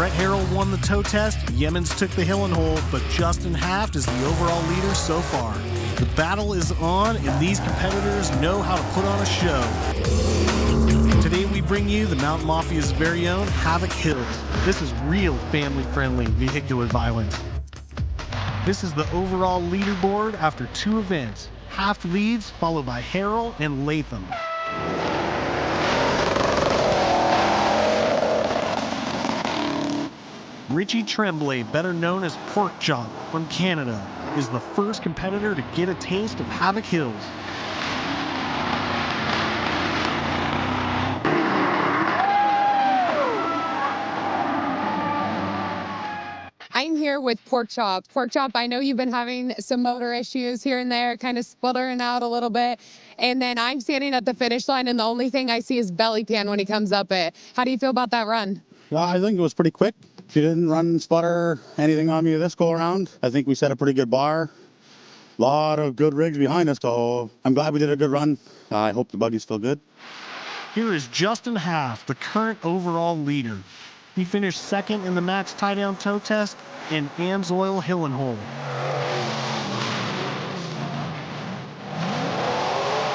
Brett Harrell won the toe test, Yemens took the hill and hole, but Justin Haft is the overall leader so far. The battle is on, and these competitors know how to put on a show. Today we bring you the Mountain Mafia's very own Havoc Hills. This is real family-friendly vehicular violence. This is the overall leaderboard after 2 events. Haft leads, followed by Harrell and Latham. Richie Tremblay, better known as Pork Chop from Canada, is the first competitor to get a taste of Havoc Hills. I'm here with Pork Chop. Pork Chop, I know you've been having some motor issues here and there, kind of sputtering out a little bit. And then I'm standing at the finish line, and the only thing I see is belly pan when he comes up it. How do you feel about that run? I think it was pretty quick. She didn't run, sputter, anything on me this go around. I think we set a pretty good bar. A lot of good rigs behind us, so I'm glad we did a good run. I hope the buggies feel good. Here is Justin Haft, the current overall leader. He finished second in the max tie-down toe test in Amsoil Hill and Hole.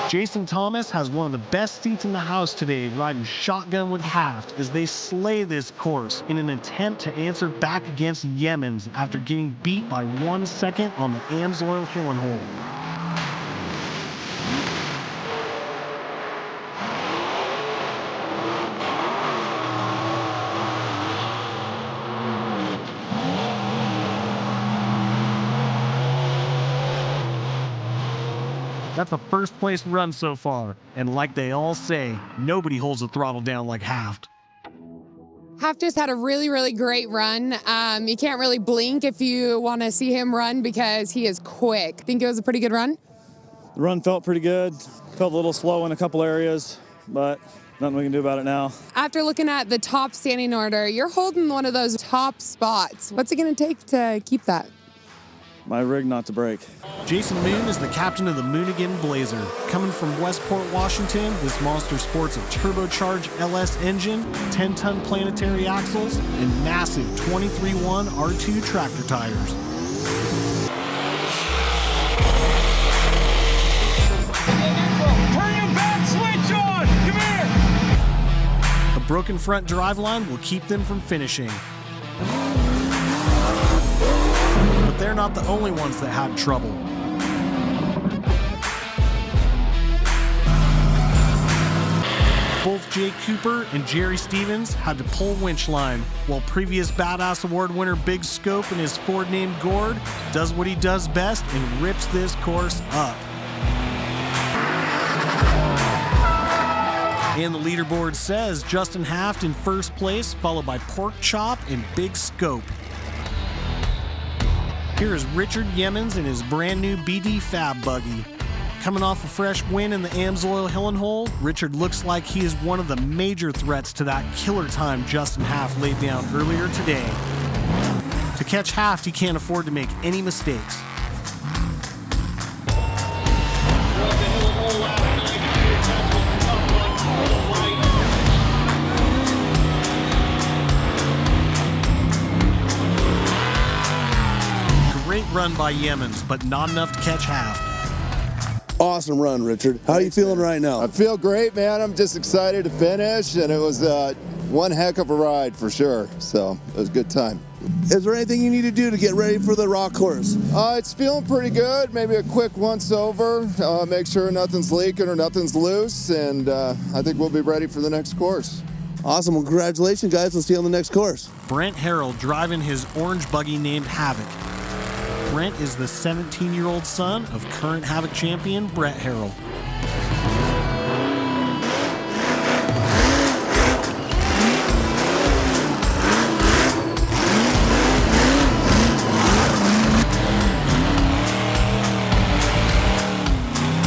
Jason Thomas has one of the best seats in the house today, riding shotgun with Haft as they slay this course in an attempt to answer back against Yemens after getting beat by 1 second on the Amsoil Hill and Hole. That's a first place run so far, and like they all say, nobody holds the throttle down like Haft. Haft just had a really, really great run. You can't really blink if you want to see him run because he is quick. Think it was a pretty good run? The run felt pretty good. Felt a little slow in a couple areas, but nothing we can do about it now. After looking at the top standing order, you're holding one of those top spots. What's it going to take to keep that? My rig not to break. Jason Moon is the captain of the Moonigan Blazer. Coming from Westport, Washington, this monster sports a turbocharged LS engine, 10-ton planetary axles, and massive 23-1 R2 tractor tires. Turn your back switch on! Come here! A broken front driveline will keep them from finishing. They're not the only ones that had trouble. Both Jay Cooper and Jerry Stevens had to pull winch line, while previous Badass Award winner Big Scope and his Ford named Gord does what he does best and rips this course up. And the leaderboard says Justin Haft in first place, followed by Pork Chop and Big Scope. Here is Richard Yemens in his brand new BD Fab buggy. Coming off a fresh win in the Amsoil Hill and Hole, Richard looks like he is one of the major threats to that killer time Justin Haft laid down earlier today. To catch Haft, he can't afford to make any mistakes. Great run by Yemens, but not enough to catch Haft. Awesome run, Richard. How are you feeling right now? I feel great, man. I'm just excited to finish, and it was one heck of a ride for sure. So it was a good time. Is there anything you need to do to get ready for the rock course? It's feeling pretty good. Maybe a quick once over, make sure nothing's leaking or nothing's loose, and I think we'll be ready for the next course. Awesome. Well, congratulations, guys. We'll see you on the next course. Brent Harrell driving his orange buggy named Havoc. Brent is the 17-year-old son of current Havoc champion Brett Harrell.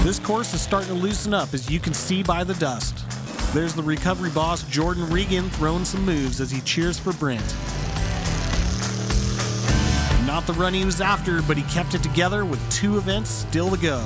This course is starting to loosen up, as you can see by the dust. There's the recovery boss Jordan Regan throwing some moves as he cheers for Brent. Not the run he was after, but he kept it together with 2 events still to go.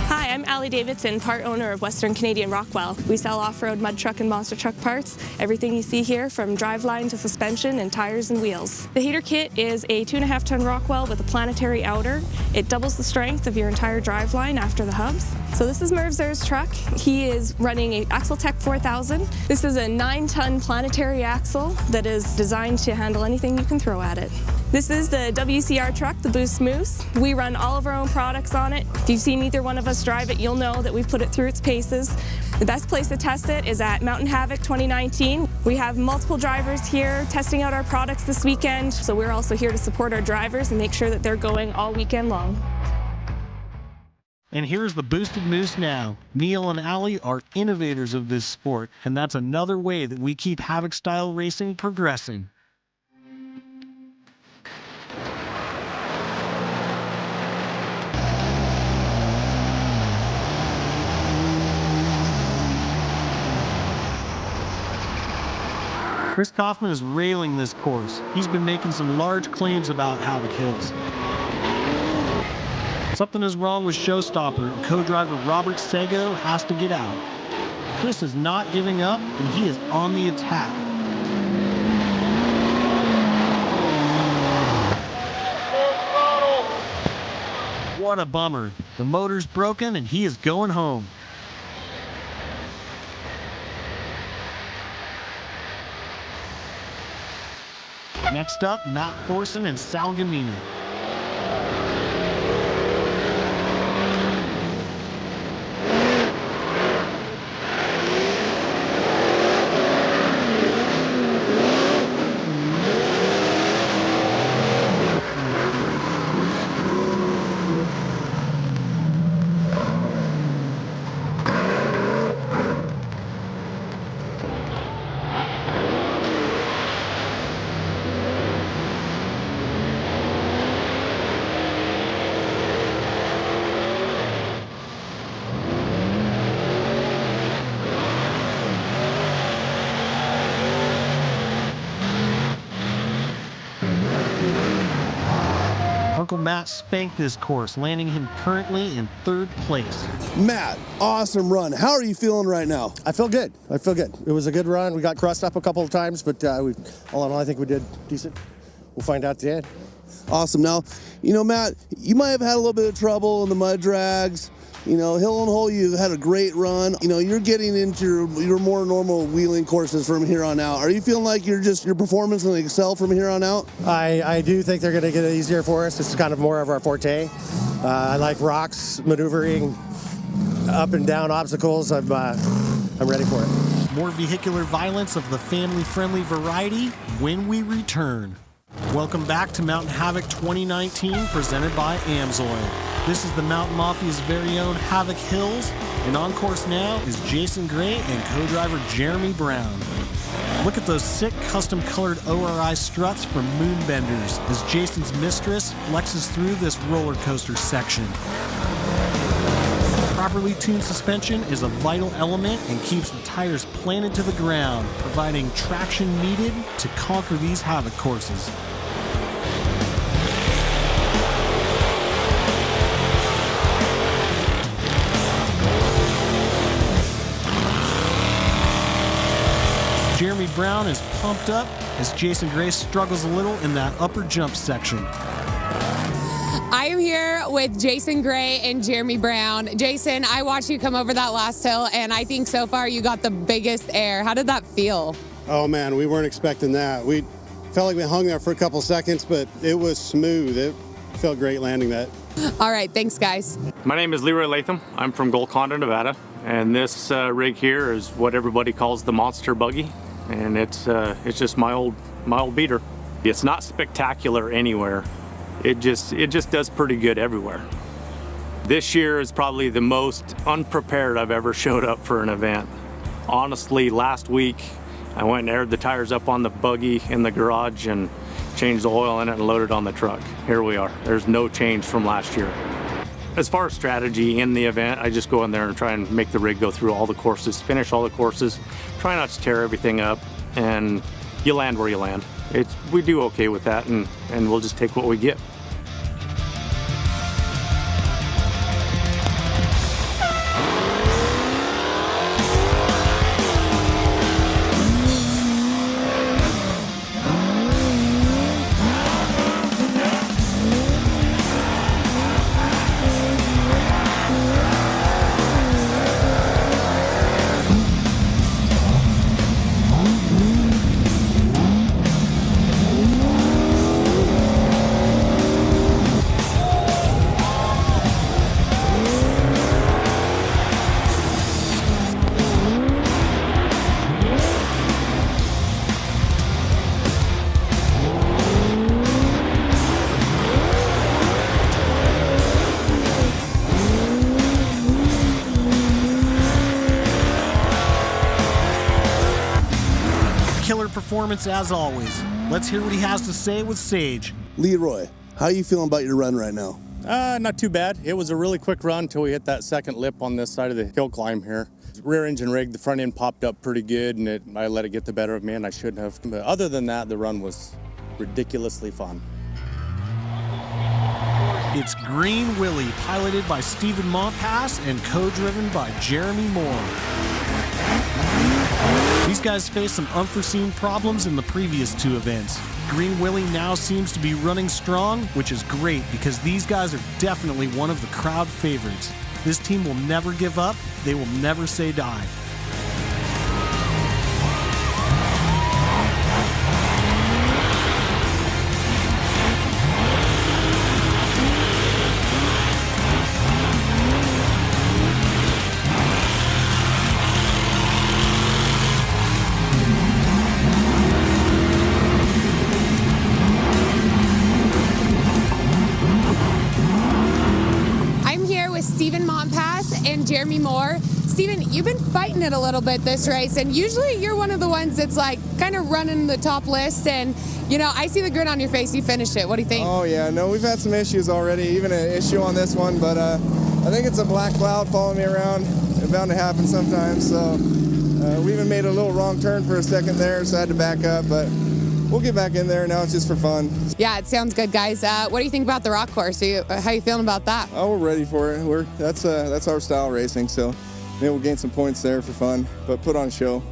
Hi, I'm Davidson, part owner of Western Canadian Rockwell. We sell off-road mud truck and monster truck parts, everything you see here from driveline to suspension and tires and wheels. The heater kit is a 2.5-ton Rockwell with a planetary outer. It doubles the strength of your entire driveline after the hubs. So this is Merv Zer's truck. He is running a AxleTech 4000. This is a 9-ton planetary axle that is designed to handle anything you can throw at it. This is the WCR truck, the Boost Moose. We run all of our own products on it. If you've seen either one of us drive it, you'll know that we've put it through its paces. The best place to test it is at Mountain Havoc 2019. We have multiple drivers here testing out our products this weekend, so we're also here to support our drivers and make sure that they're going all weekend long. And here's the Boosted Moose now. Neil and Allie are innovators of this sport, and that's another way that we keep Havoc-style racing progressing. Chris Kaufman is railing this course. He's been making some large claims about Havoc Hills. Something is wrong with Showstopper, and co-driver Robert Sego has to get out. Chris is not giving up, and he is on the attack. What a bummer. The motor's broken, and he is going home. Next up, Matt Thorson and Sal Gamino. Uncle Matt spanked this course, landing him currently in 3rd place. Matt, awesome run. How are you feeling right now? I feel good. I feel good. It was a good run. We got crossed up a couple of times, but all in all, I think we did decent. We'll find out at the end. Awesome. Now, Matt, you might have had a little bit of trouble in the mud drags. Hill and hole, you had a great run. You're getting into your more normal wheeling courses from here on out. Are you feeling like your performance is going to excel from here on out? I do think they're going to get it easier for us. It's kind of more of our forte. I like rocks, maneuvering up and down obstacles. I'm ready for it. More vehicular violence of the family-friendly variety when we return. Welcome back to Mountain Havoc 2019, presented by AMSOIL. This is the Mountain Mafia's very own Havoc Hills, and on course now is Jason Gray and co-driver Jeremy Brown. Look at those sick custom-colored ORI struts from Moonbenders as Jason's mistress flexes through this roller coaster section. Properly tuned suspension is a vital element and keeps the tires planted to the ground, providing traction needed to conquer these Havoc courses. Jeremy Brown is pumped up as Jason Gray struggles a little in that upper jump section. I am here with Jason Gray and Jeremy Brown. Jason, I watched you come over that last hill, and I think so far you got the biggest air. How did that feel? Oh man, we weren't expecting that. We felt like we hung there for a couple seconds, but it was smooth. It felt great landing that. All right, thanks guys. My name is Leroy Latham. I'm from Golconda, Nevada, and this rig here is what everybody calls the monster buggy, and it's just my old beater. It's not spectacular anywhere. It just does pretty good everywhere. This year is probably the most unprepared I've ever showed up for an event. Honestly, last week I went and aired the tires up on the buggy in the garage and changed the oil in it and loaded on the truck. Here we are. There's no change from last year. As far as strategy in the event, I just go in there and try and make the rig go through all the courses, finish all the courses, try not to tear everything up, and you land where you land. We do okay with that, and we'll just take what we get. killer performance as always. Let's hear what he has to say with Sage. Leroy, how are you feeling about your run right now? Not too bad. It was a really quick run until we hit that second lip on this side of the hill climb here. Rear engine rig, the front end popped up pretty good, and I let it get the better of me, and I shouldn't have. But other than that, the run was ridiculously fun. It's Green Willie, piloted by Stephen Montpass and co-driven by Jeremy Moore. These guys faced some unforeseen problems in the previous two events. Green Willie now seems to be running strong, which is great because these guys are definitely one of the crowd favorites. This team will never give up. They will never say die. Stephen Montpass and Jeremy Moore. Stephen, you've been fighting it a little bit this race, and usually you're one of the ones that's like kind of running the top list, and you know, I see the grin on your face. You finished it. What do you think? Oh yeah, no, we've had some issues already, even an issue on this one, but I think it's a black cloud following me around. It's bound to happen sometimes, so we even made a little wrong turn for a second there, so I had to back up, but we'll get back in there. Now it's just for fun. Yeah, it sounds good, guys. What do you think about the rock course? How you feeling about that? Oh, we're ready for it. That's our style racing, so maybe we'll gain some points there for fun, but put on a show.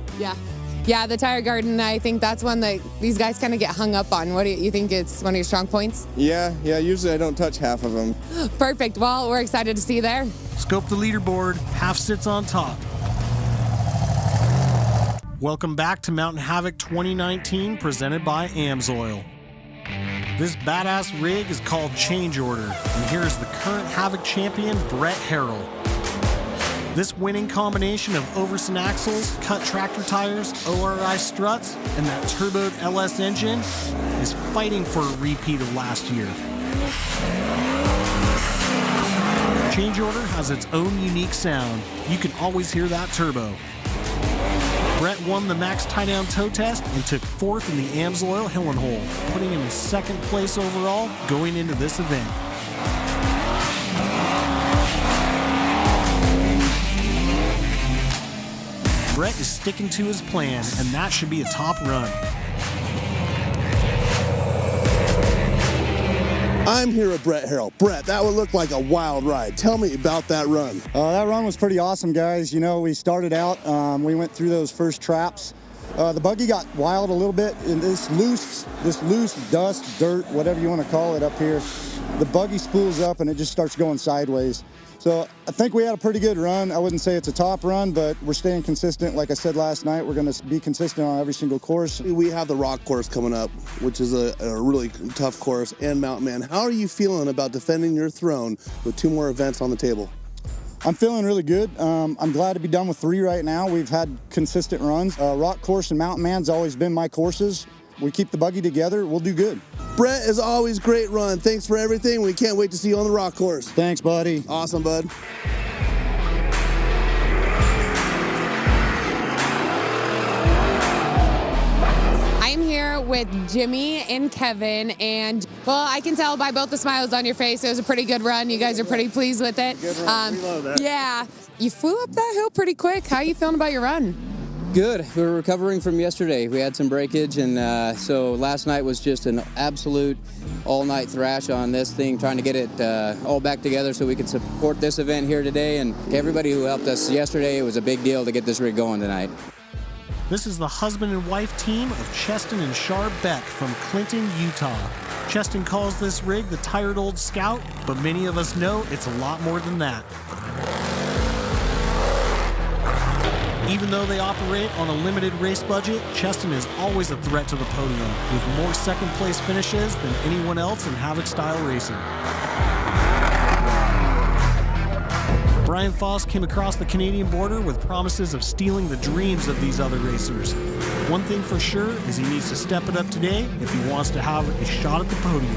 Yeah, the tire garden, I think that's one that these guys kind of get hung up on. What do you think it's one of your strong points? Yeah, usually I don't touch half of them. Perfect. Well, we're excited to see you there. Scope the leaderboard. Half sits on top. Welcome back to Mountain Havoc 2019, presented by AMSOIL. This badass rig is called Change Order, and here is the current Havoc champion, Brett Harrell. This winning combination of Overson axles, cut tractor tires, ORI struts, and that turboed LS engine is fighting for a repeat of last year. Change Order has its own unique sound. You can always hear that turbo. Brett won the max tie-down toe test and took 4th in the AMSOIL Hill and Hole, putting him in 2nd place overall going into this event. Brett is sticking to his plan, and that should be a top run. I'm here with Brett Harrell. Brett, that would look like a wild ride. Tell me about that run. That run was pretty awesome, guys. You know, we started out, we went through those first traps. The buggy got wild a little bit, and this loose dust, dirt, whatever you want to call it up here, the buggy spools up and it just starts going sideways. So I think we had a pretty good run. I wouldn't say it's a top run, but we're staying consistent. Like I said last night, we're going to be consistent on every single course. We have the rock course coming up, which is a really tough course, and Mountain Man. How are you feeling about defending your throne with 2 more events on the table? I'm feeling really good. I'm glad to be done with 3 right now. We've had consistent runs. Rock course and Mountain Man's always been my courses. We keep the buggy together, we'll do good. Brett, as always, great run. Thanks for everything. We can't wait to see you on the rock course. Thanks, buddy. Awesome, bud. I'm here with Jimmy and Kevin, and well, I can tell by both the smiles on your face, it was a pretty good run. You guys are pretty pleased with it. Good run. We love that. Yeah, you flew up that hill pretty quick. How are you feeling about your run? Good. We were recovering from yesterday. We had some breakage, and so last night was just an absolute all-night thrash on this thing, trying to get it all back together so we could support this event here today. And everybody who helped us yesterday, it was a big deal to get this rig going tonight. This is the husband and wife team of Cheston and Shar Beck from Clinton, Utah. Cheston calls this rig the Tired Old Scout, but many of us know it's a lot more than that. Even though they operate on a limited race budget, Cheston is always a threat to the podium, with more second-place finishes than anyone else in Havoc-style racing. Brian Foss came across the Canadian border with promises of stealing the dreams of these other racers. One thing for sure is he needs to step it up today if he wants to have a shot at the podium.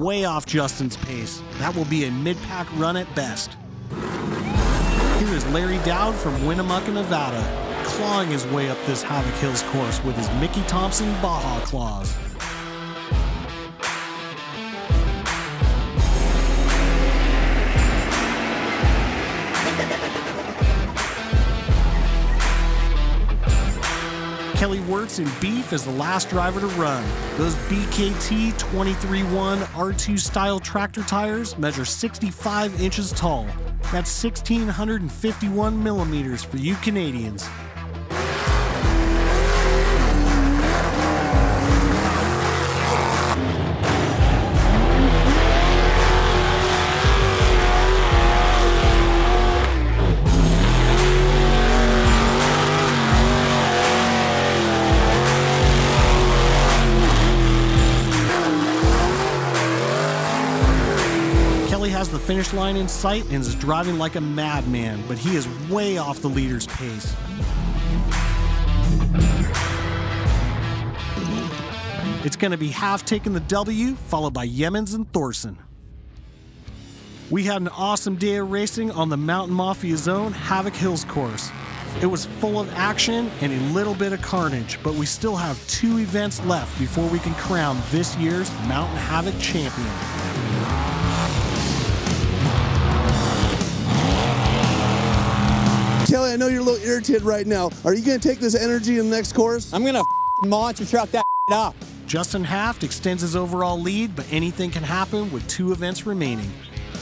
way off Justin's pace. That will be a mid-pack run at best. Here is Larry Dowd from Winnemucca, Nevada, clawing his way up this Havoc Hills course with his Mickey Thompson Baja claws. Kelly Wirtz in Beef is the last driver to run. Those BKT 23-1 R2 style tractor tires measure 65 inches tall. That's 1,651 millimeters for you Canadians. Has the finish line in sight and is driving like a madman, but he is way off the leader's pace. It's going to be Half taking the W, followed by Yemens and Thorson. We had an awesome day of racing on the Mountain Mafia Zone Havoc Hills course. It was full of action and a little bit of carnage, but we still have 2 events left before we can crown this year's Mountain Havoc champion. Kelly, I know you're a little irritated right now. Are you going to take this energy in the next course? I'm going to monster truck that up. Justin Haft extends his overall lead, but anything can happen with 2 events remaining.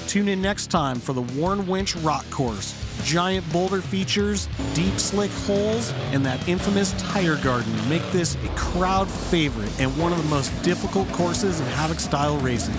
Tune in next time for the Warren Winch Rock Course. Giant boulder features, deep slick holes, and that infamous tire garden make this a crowd favorite and one of the most difficult courses in Havoc style racing.